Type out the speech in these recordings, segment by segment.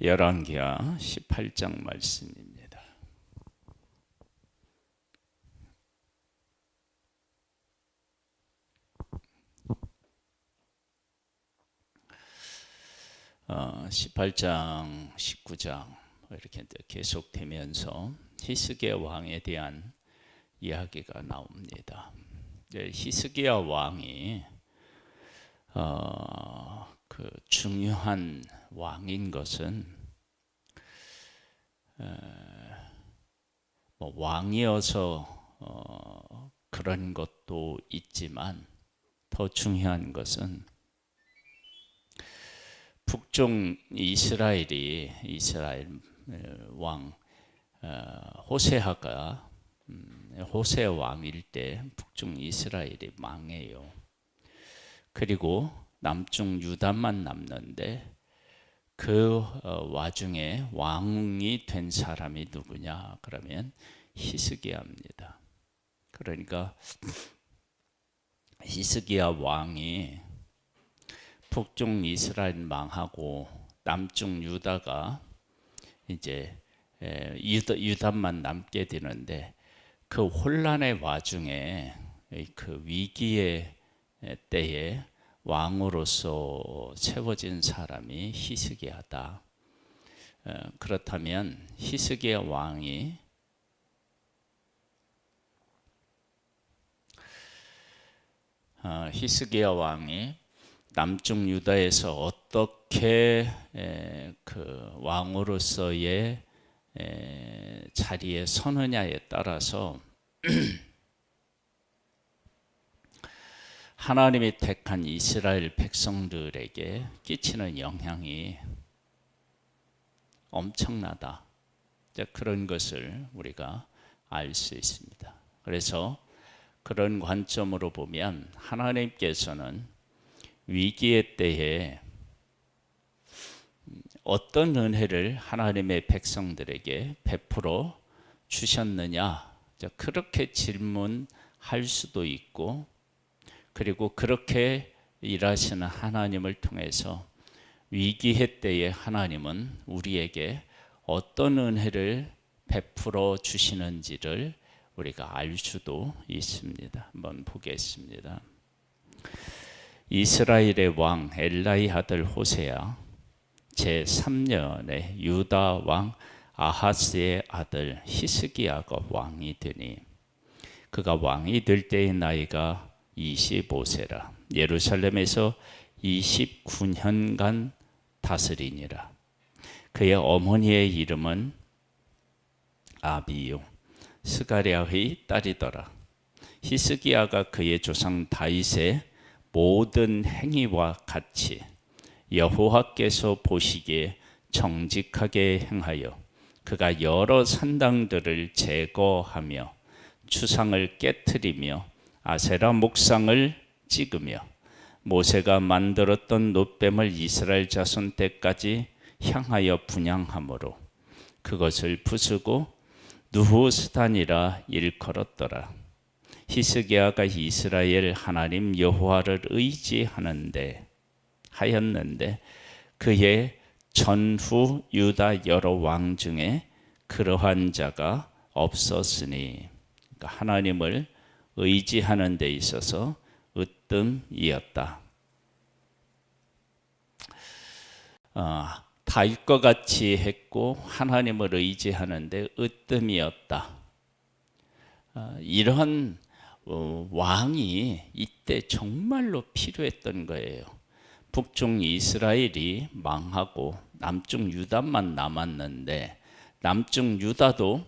열왕기하 18장 말씀입니다. 어, 18장, 19장 이렇게 계속되면서 히스기야 왕에 대한 이야기가 나옵니다. 히스기야 왕이 그 중요한 왕인 것은 뭐 왕이어서 그런 것도 있지만 더 중요한 것은 북쪽 이스라엘 왕 호세아가 호세 왕일 때 북쪽 이스라엘이 망해요. 그리고 남쪽 유다만 남는데 그 와중에 왕이 된 사람이 누구냐? 그러면 히스기야입니다. 그러니까 히스기야 왕이 북쪽 이스라엘 망하고 남쪽 유다가 이제 유다만 남게 되는데 그 혼란의 와중에 그 위기의 때에 왕으로서 세워진 사람이 히스기야다. 그렇다면 히스기야 왕이 남쪽 유다에서 어떻게 그 왕으로서의 자리에 서느냐에 따라서 하나님이 택한 이스라엘 백성들에게 끼치는 영향이 엄청나다. 그런 것을 우리가 알 수 있습니다. 그래서 그런 관점으로 보면 하나님께서는 위기의 때에 어떤 은혜를 하나님의 백성들에게 베풀어 주셨느냐, 그렇게 질문할 수도 있고, 그리고 그렇게 일하시는 하나님을 통해서 위기의 때에 하나님은 우리에게 어떤 은혜를 베풀어 주시는지를 우리가 알 수도 있습니다. 한번 보겠습니다. 이스라엘의 왕 엘라의 아들 호세아 제3년에 유다 왕 아하스의 아들 히스기야가 왕이 되니 그가 왕이 될 때의 나이가 25세라. 예루살렘에서 29년간 다스리니라. 그의 어머니의 이름은 아비요 스가랴의 딸이더라. 히스기야가 그의 조상 다윗의 모든 행위와 같이 여호와께서 보시기에 정직하게 행하여 그가 여러 산당들을 제거하며 추상을 깨트리며 아세라 목상을 찍으며 모세가 만들었던 놋뱀을 이스라엘 자손 때까지 향하여 분향함으로 그것을 부수고 느후스단이라 일컬었더라. 히스기야가 이스라엘 하나님 여호와를 의지하였는데 그의 전후 유다 여러 왕 중에 그러한 자가 없었으니, 그러니까 하나님을 의지하는 데 있어서 으뜸이었다. 다윗과 같이 했고 하나님을 의지하는데 으뜸이었다. 이런 왕이 이때 정말로 필요했던 거예요. 북쪽 이스라엘이 망하고 남쪽 유다만 남았는데 남쪽 유다도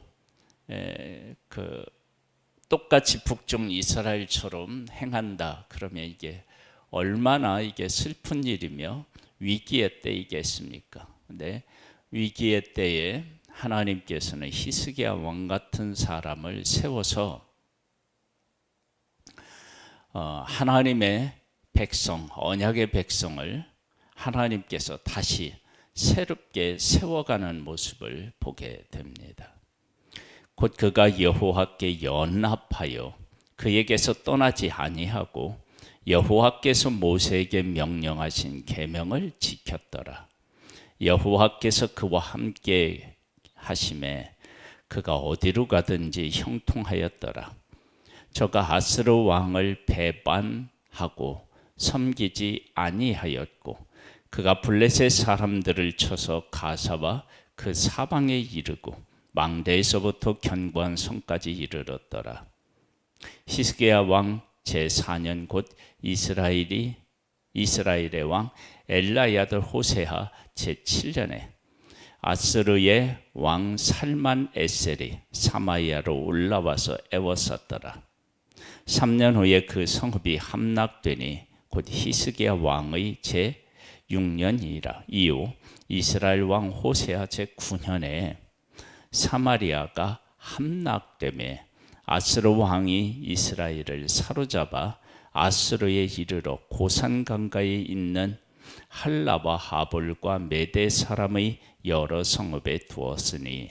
똑같이 북쪽 이스라엘처럼 행한다. 그러면 이게 얼마나 이게 슬픈 일이며 위기의 때이겠습니까? 근데 위기의 때에 하나님께서는 히스기야 왕 같은 사람을 세워서 하나님의 백성, 언약의 백성을 하나님께서 다시 새롭게 세워가는 모습을 보게 됩니다. 곧 그가 여호와께 연합하여 그에게서 떠나지 아니하고 여호와께서 모세에게 명령하신 계명을 지켰더라. 여호와께서 그와 함께 하심에 그가 어디로 가든지 형통하였더라. 저가 아스르 왕을 배반하고 섬기지 아니하였고 그가 블레셋 사람들을 쳐서 가사와 그 사방에 이르고 망대에서부터 견고한 성까지 이르렀더라. 히스기야 왕 제4년 곧 이스라엘의 왕 엘라의 아들 호세아 제7년에 아스르의 왕 살만 에셀이 사마리아로 올라와서 애워쌌더라. 3년 후에 그 성읍이 함락되니 곧 히스기야 왕의 제6년이라. 이후 이스라엘 왕 호세아 제9년에 사마리아가 함락되매 아스르 왕이 이스라엘을 사로잡아 아스르에 이르러 고산 강가에 있는 할라와 하볼과 메대 사람의 여러 성읍에 두었으니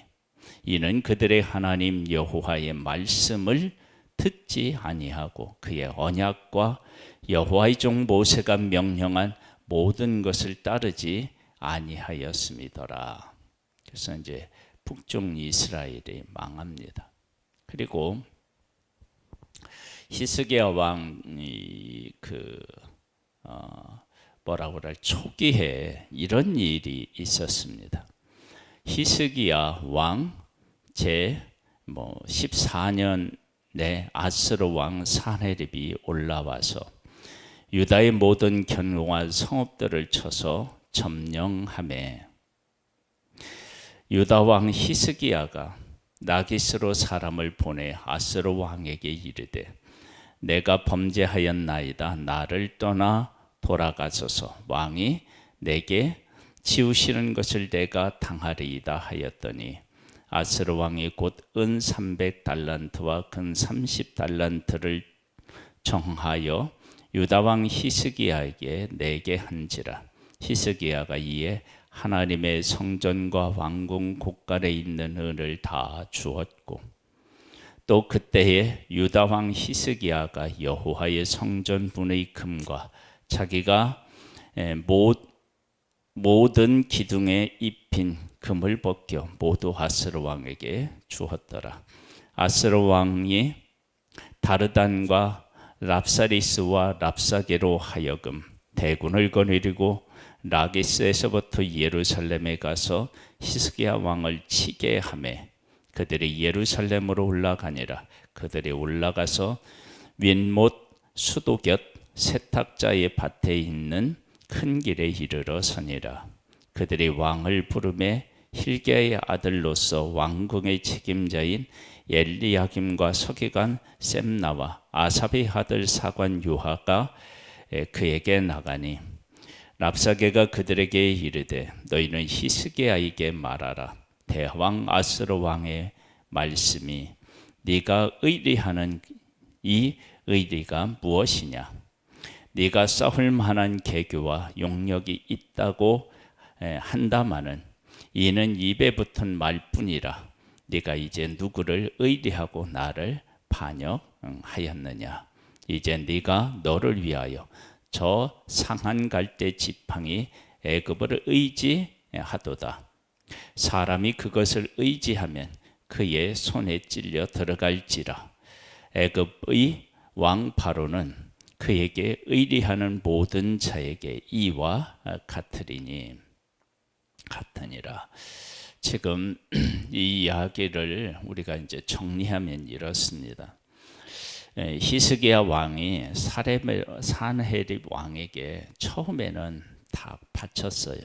이는 그들의 하나님 여호와의 말씀을 듣지 아니하고 그의 언약과 여호와의 종 모세가 명령한 모든 것을 따르지 아니하였음이더라. 그래서 이제 북쪽 이스라엘이 망합니다. 그리고 히스기야 왕이 뭐라고 그럴 초기에 이런 일이 있었습니다. 히스기야 왕 제 14년에 아스르 왕 사네립이 올라와서 유다의 모든 견고한 성읍들을 쳐서 점령하매 유다 왕 히스기야가 나기스로 사람을 보내 아스르 왕에게 이르되 내가 범죄하였나이다. 나를 떠나 돌아가소서. 왕이 내게 지우시는 것을 내가 당하리이다 하였더니 아스르 왕이 곧 은 300달란트와 금 30달란트를 정하여 유다 왕 히스기야에게 내게 한지라. 히스기야가 이에 하나님의 성전과 왕궁 곳간에 있는 은을 다 주었고 또 그때에 유다 왕 히스기야가 여호와의 성전 문의 금과 자기가 모든 기둥에 입힌 금을 벗겨 모두 아스르 왕에게 주었더라. 아스르 왕이 다르단과 랍사리스와 랍사게로 하여금 대군을 거느리고 라기스에서부터 예루살렘에 가서 히스기야 왕을 치게 하매 그들이 예루살렘으로 올라가니라. 그들이 올라가서 윗못 수도 곁 세탁자의 밭에 있는 큰 길에 이르러 서니라. 그들이 왕을 부르매 hil기야의 아들로서 왕궁의 책임자인 엘리야김과 서기관 셈나와 아삽의 아들 사관 요하가 그에게 나가니 랍사게가 그들에게 이르되 너희는 히스기야에게 말하라. 대왕 아스르 왕의 말씀이 네가 의리하는 이 의리가 무엇이냐? 네가 싸울 만한 계교와 용력이 있다고 한다마는 이는 입에 붙은 말뿐이라. 네가 이제 누구를 의리하고 나를 반역하였느냐? 이제 네가 너를 위하여 저 상한 갈대 지팡이 애굽을 의지하도다. 사람이 그것을 의지하면 그의 손에 찔려 들어갈지라. 애굽의 왕 바로는 그에게 의리하는 모든 자에게 이와 같으니라. 지금 이 이야기를 우리가 이제 정리하면 이렇습니다. 히스기야 왕이 산헤립 왕에게 처음에는 다 바쳤어요.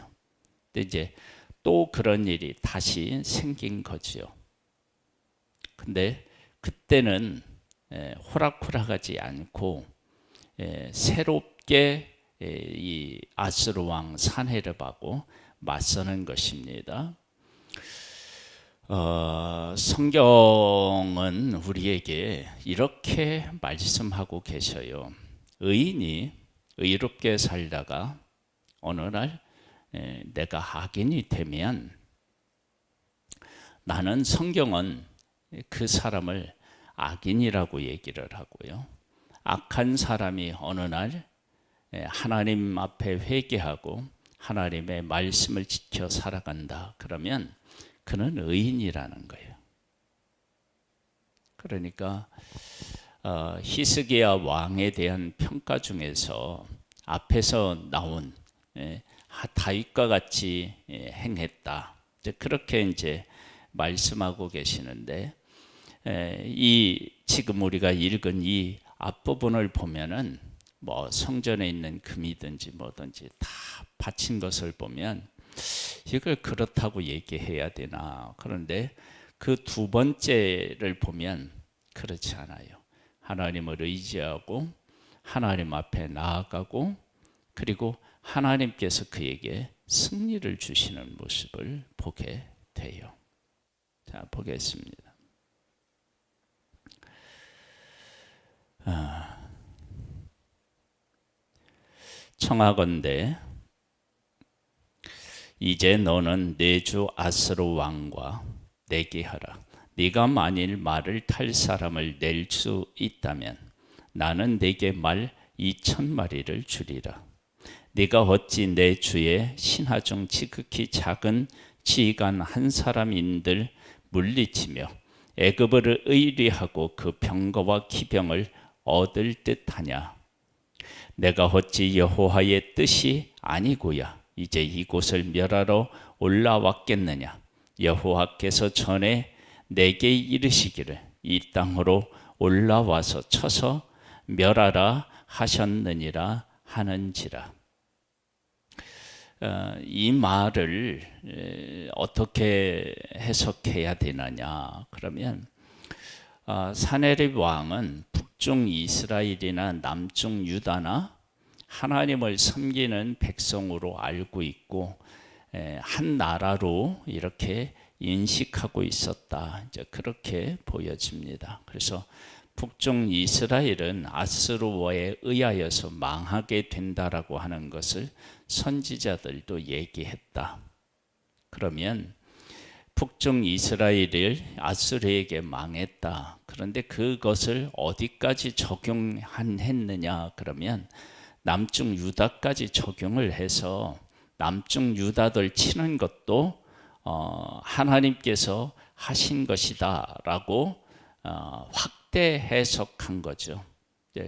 근데 이제 또 그런 일이 다시 생긴 거지요. 근데 그때는 호락호락하지 않고 새롭게 이 아스르 왕 산헤립하고 맞서는 것입니다. 성경은 우리에게 이렇게 말씀하고 계셔요. 의인이 의롭게 살다가 어느 날 내가 악인이 되면 나는 성경은 그 사람을 악인이라고 얘기를 하고요. 악한 사람이 어느 날 하나님 앞에 회개하고 하나님의 말씀을 지켜 살아간다. 그러면 그는 의인이라는 거예요. 그러니까 히스기야 왕에 대한 평가 중에서 앞에서 나온 다윗과 같이 행했다. 이제 그렇게 이제 말씀하고 계시는데, 이 지금 우리가 읽은 이 앞부분을 보면은 뭐 성전에 있는 금이든지 뭐든지 다 바친 것을 보면 이걸 그렇다고 얘기해야 되나. 그런데 그 두 번째를 보면 그렇지 않아요. 하나님을 의지하고 하나님 앞에 나아가고, 그리고 하나님께서 그에게 승리를 주시는 모습을 보게 돼요. 자, 보겠습니다. 청하건대 이제 너는 내 주 아스로 왕과 내게 하라. 네가 만일 말을 탈 사람을 낼 수 있다면 나는 네게 말 2,000마리를 주리라. 네가 어찌 내 주의 신하 중 지극히 작은 지휘관 한 사람인들 물리치며 애굽을 의리하고 그 병거와 기병을 얻을 듯하냐. 내가 어찌 여호와의 뜻이 아니고야 이제 이곳을 멸하러 올라왔겠느냐. 여호와께서 전에 내게 이르시기를 이 땅으로 올라와서 쳐서 멸하라 하셨느니라 하는지라. 이 말을 어떻게 해석해야 되느냐. 그러면 사네립 왕은 북중 이스라엘이나 남중 유다나 하나님을 섬기는 백성으로 알고 있고 한 나라로 이렇게 인식하고 있었다. 이제 그렇게 보여집니다. 그래서 북중 이스라엘은 아스루어에 의하여서 망하게 된다라고 하는 것을 선지자들도 얘기했다. 그러면 북중 이스라엘을 아수르에게 망했다. 그런데 그것을 어디까지 적용했느냐? 그러면 남중 유다까지 적용을 해서 남중 유다들 치는 것도 하나님께서 하신 것이다라고 확대 해석한 거죠.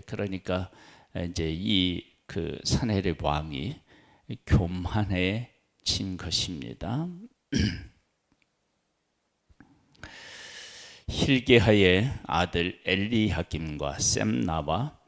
그러니까 이제 이 그 사네립 왕이 교만해진 것입니다. hilge하의 아들 엘리야김과 셈나와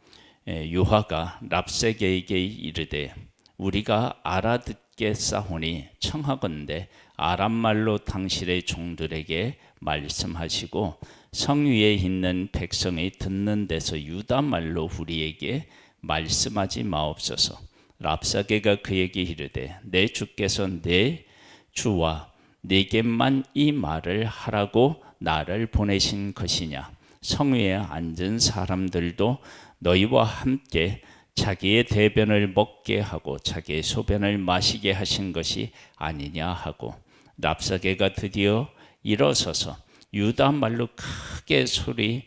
요하가 랍세게에게 이르되 우리가 알아듣겠사오니 청하건대 아람말로 당신의 종들에게 말씀하시고 성 위에 있는 백성이 듣는 데서 유다말로 우리에게 말씀하지 마옵소서. 랍사게가 그에게 이르되 내 주께서 내 주와 네게만 이 말을 하라고 나를 보내신 것이냐. 성 위에 앉은 사람들도 너희와 함께 자기의 대변을 먹게 하고 자기의 소변을 마시게 하신 것이 아니냐 하고, 랍사게가 드디어 일어서서 유다 말로 크게 소리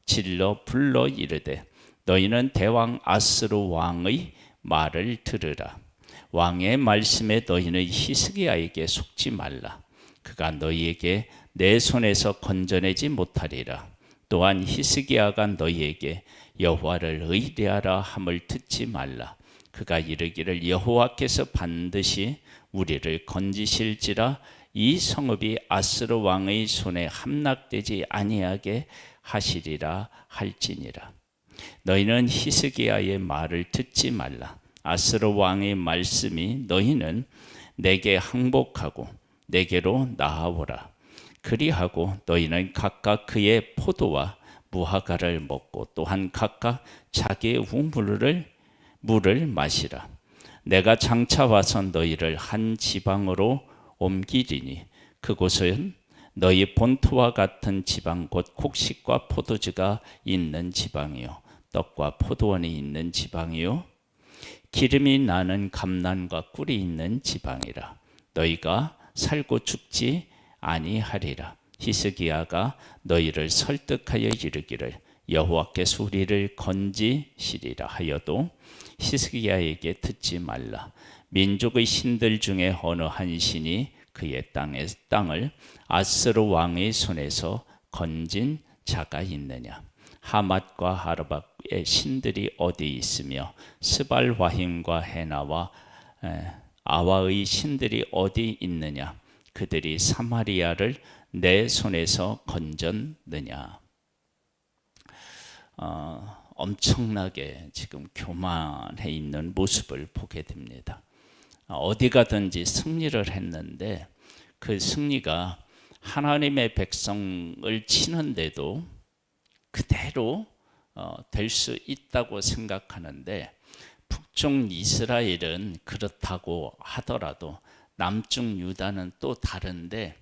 질러 불러 이르되 너희는 대왕 아스루 왕의 말을 들으라. 왕의 말씀에 너희는 히스기야에게 속지 말라. 그가 너희에게 내 손에서 건져내지 못하리라. 또한 히스기야가 너희에게 여호와를 의뢰하라 함을 듣지 말라. 그가 이르기를 여호와께서 반드시 우리를 건지실지라 이 성읍이 아스루 왕의 손에 함락되지 아니하게 하시리라 할지니라. 너희는 히스기야의 말을 듣지 말라. 아스루 왕의 말씀이 너희는 내게 항복하고 내게로 나아오라. 그리하고 너희는 각각 그의 포도와 무화과를 먹고 또한 각각 자기의 우물을 마시라. 내가 장차 와서 너희를 한 지방으로 옮기리니 그곳은 너희 본토와 같은 지방 곧 곡식과 포도주가 있는 지방이요 떡과 포도원이 있는 지방이요 기름이 나는 감난과 꿀이 있는 지방이라. 너희가 살고 죽지 아니하리라. 히스기야가 너희를 설득하여 이르기를 여호와께서 우리를 건지시리라 하여도 히스기야에게 듣지 말라. 민족의 신들 중에 어느 한 신이 그의 땅을 아스로 왕의 손에서 건진 자가 있느냐? 하맛과 하르박의 신들이 어디 있으며 스발와힘과 헤나와 아와의 신들이 어디 있느냐? 그들이 사마리아를 내 손에서 건졌느냐? 엄청나게 지금 교만해 있는 모습을 보게 됩니다. 어디 가든지 승리를 했는데 그 승리가 하나님의 백성을 치는데도 그대로 될 수 있다고 생각하는데, 북쪽 이스라엘은 그렇다고 하더라도 남쪽 유다는 또 다른데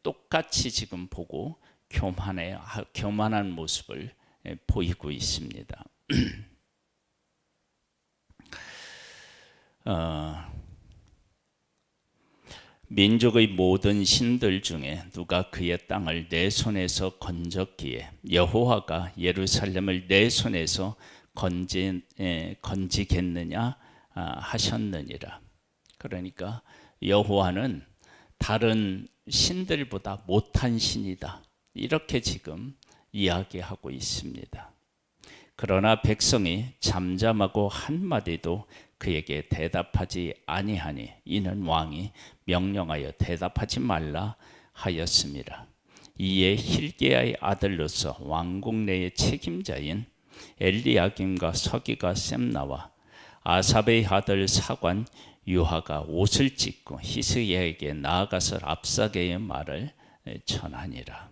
똑같이 지금 보고 교만한 모습을 보이고 있습니다. 민족의 모든 신들 중에 누가 그의 땅을 내 손에서 건졌기에 여호와가 예루살렘을 내 손에서 건지겠느냐 하셨느니라. 그러니까 여호와는 다른 신들보다 못한 신이다, 이렇게 지금 이야기하고 있습니다. 그러나 백성이 잠잠하고 한마디도 그에게 대답하지 아니하니 이는 왕이 명령하여 대답하지 말라 하였습니다. 이에 hilki야의 아들로서 왕국 내의 책임자인 엘리야김과 서기가 셈나와 아삽의 아들 사관 유하가 옷을 찢고 히스기야에게 나아가서 랍사게의 말을 전하니라.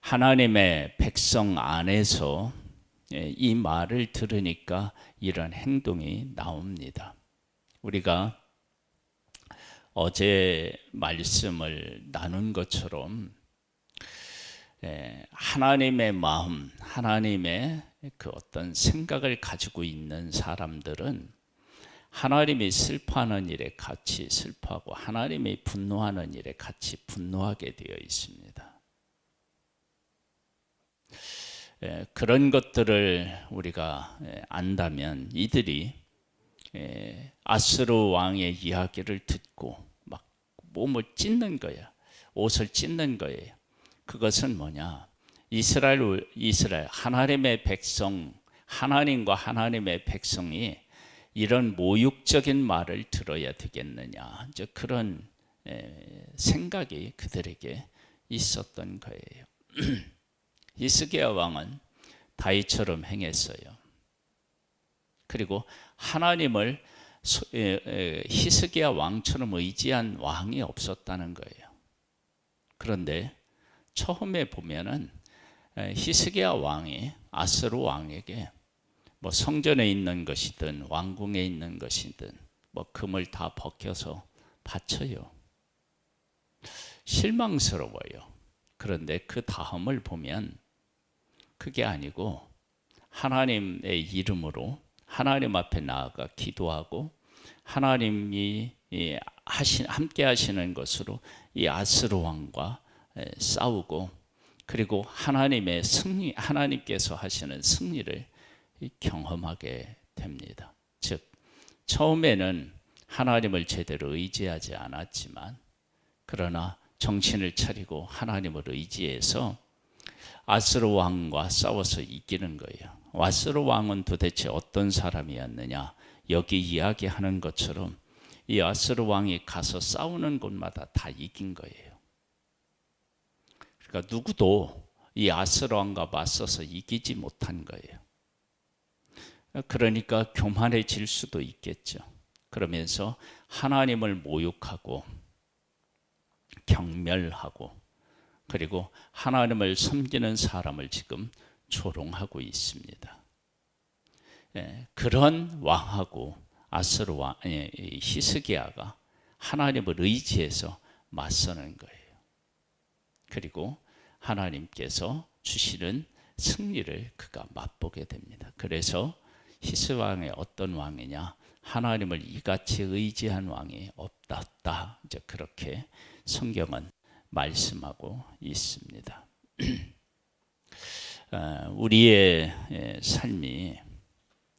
하나님의 백성 안에서 이 말을 들으니까 이런 행동이 나옵니다. 우리가 어제 말씀을 나눈 것처럼 하나님의 마음, 하나님의 그 어떤 생각을 가지고 있는 사람들은 하나님이 슬퍼하는 일에 같이 슬퍼하고 하나님이 분노하는 일에 같이 분노하게 되어 있습니다. 그런 것들을 우리가 안다면 이들이 아스루 왕의 이야기를 듣고 막 몸을 찢는 거야. 옷을 찢는 거예요. 그것은 뭐냐? 이스라엘 하나님의 백성, 하나님과 하나님의 백성이 이런 모욕적인 말을 들어야 되겠느냐, 이제 그런 생각이 그들에게 있었던 거예요. 히스기야 왕은 다윗처럼 행했어요. 그리고 하나님을 히스기야 왕처럼 의지한 왕이 없었다는 거예요. 그런데 처음에 보면은 히스기야 왕이 아스루 왕에게 뭐 성전에 있는 것이든 왕궁에 있는 것이든 뭐 금을 다 벗겨서 바쳐요. 실망스러워요. 그런데 그 다음을 보면 그게 아니고 하나님의 이름으로 하나님 앞에 나아가 기도하고 하나님이 함께 하시는 것으로 이 아스루 왕과 싸우고, 그리고 하나님의 승리, 하나님께서 하시는 승리를 경험하게 됩니다. 즉 처음에는 하나님을 제대로 의지하지 않았지만, 그러나 정신을 차리고 하나님을 의지해서 아스루 왕과 싸워서 이기는 거예요. 아스루 왕은 도대체 어떤 사람이었느냐? 여기 이야기하는 것처럼 이 아스루 왕이 가서 싸우는 곳마다 다 이긴 거예요. 그러니까 누구도 이 아스루 왕과 맞서서 이기지 못한 거예요. 그러니까 교만해질 수도 있겠죠. 그러면서 하나님을 모욕하고 경멸하고, 그리고 하나님을 섬기는 사람을 지금 조롱하고 있습니다. 그런 왕하고 아스루 왕, 히스기야가 하나님을 의지해서 맞서는 거예요. 그리고 하나님께서 주시는 승리를 그가 맛보게 됩니다. 그래서 히스 왕의 어떤 왕이냐? 하나님을 이같이 의지한 왕이 없다. 이제 그렇게 성경은 말씀하고 있습니다. 우리의 삶이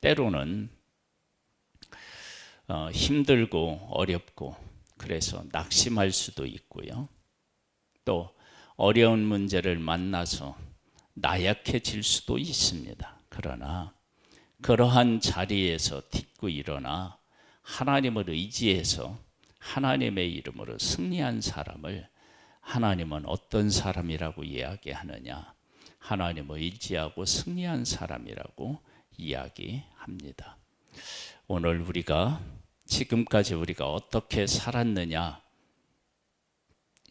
때로는 힘들고 어렵고 그래서 낙심할 수도 있고요. 또 어려운 문제를 만나서 나약해질 수도 있습니다. 그러나 그러한 자리에서 딛고 일어나 하나님을 의지해서 하나님의 이름으로 승리한 사람을 하나님은 어떤 사람이라고 이야기하느냐? 하나님을 의지하고 승리한 사람이라고 이야기합니다. 오늘 지금까지 우리가 어떻게 살았느냐?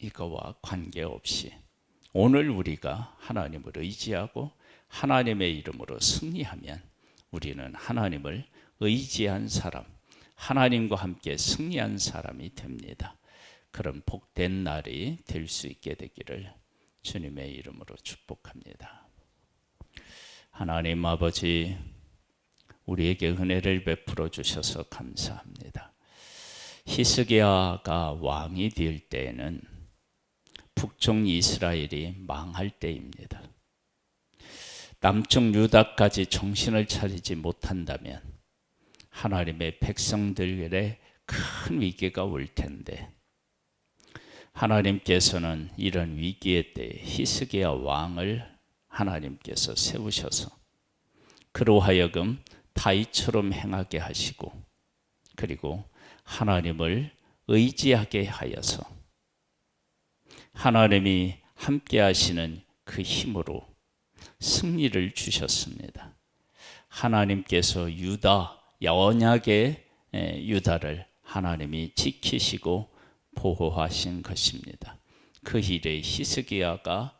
이거와 관계없이 오늘 우리가 하나님을 의지하고 하나님의 이름으로 승리하면 우리는 하나님을 의지한 사람, 하나님과 함께 승리한 사람이 됩니다. 그런 복된 날이 될 수 있게 되기를 주님의 이름으로 축복합니다. 하나님 아버지, 우리에게 은혜를 베풀어 주셔서 감사합니다. 히스기야가 왕이 될 때에는 북쪽 이스라엘이 망할 때입니다. 남쪽 유다까지 정신을 차리지 못한다면 하나님의 백성들의 큰 위기가 올 텐데 하나님께서는 이런 위기의 때에 히스기야 왕을 하나님께서 세우셔서 그로 하여금 다윗처럼 행하게 하시고 그리고 하나님을 의지하게 하여서 하나님이 함께 하시는 그 힘으로 승리를 주셨습니다. 하나님께서 언약의 유다를 하나님이 지키시고 보호하신 것입니다. 그 일에 히스기야가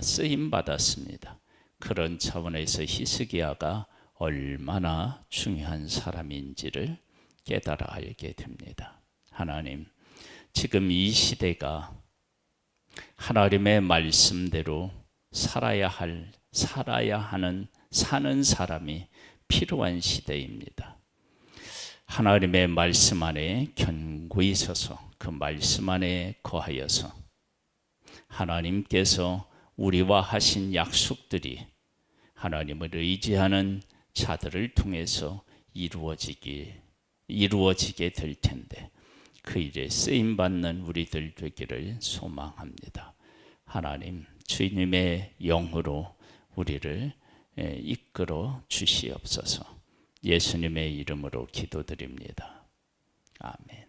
쓰임 받았습니다. 그런 차원에서 히스기야가 얼마나 중요한 사람인지를 깨달아 알게 됩니다. 하나님, 지금 이 시대가 하나님의 말씀대로 살아야 하는 사는 사람이 필요한 시대입니다. 하나님의 말씀 안에 견고히 서서 그 말씀 안에 거하여서 하나님께서 우리와 하신 약속들이 하나님을 의지하는 자들을 통해서 이루어지게 될 텐데 그 일에 쓰임받는 우리들 되기를 소망합니다. 하나님, 주님의 영으로 우리를 이끌어 주시옵소서. 예수님의 이름으로 기도드립니다. 아멘.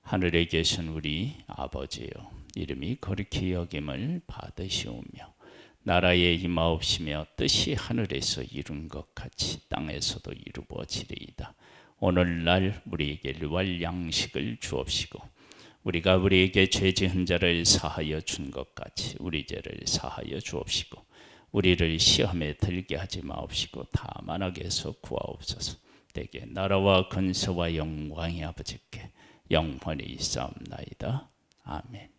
하늘에 계신 우리 아버지여, 이름이 거룩히 여김을 받으시오며 나라에 임하옵시며 뜻이 하늘에서 이룬 것 같이 땅에서도 이루어지리이다. 오늘날 우리에게 일용할 양식을 주옵시고 우리가 우리에게 죄 지은 자를 사하여 준 것 같이 우리 죄를 사하여 주옵시고 우리를 시험에 들게 하지 마옵시고 다만 악에서 구하옵소서. 내게 나라와 근세와 영광이 아버지께 영원히 있사옵나이다. 아멘.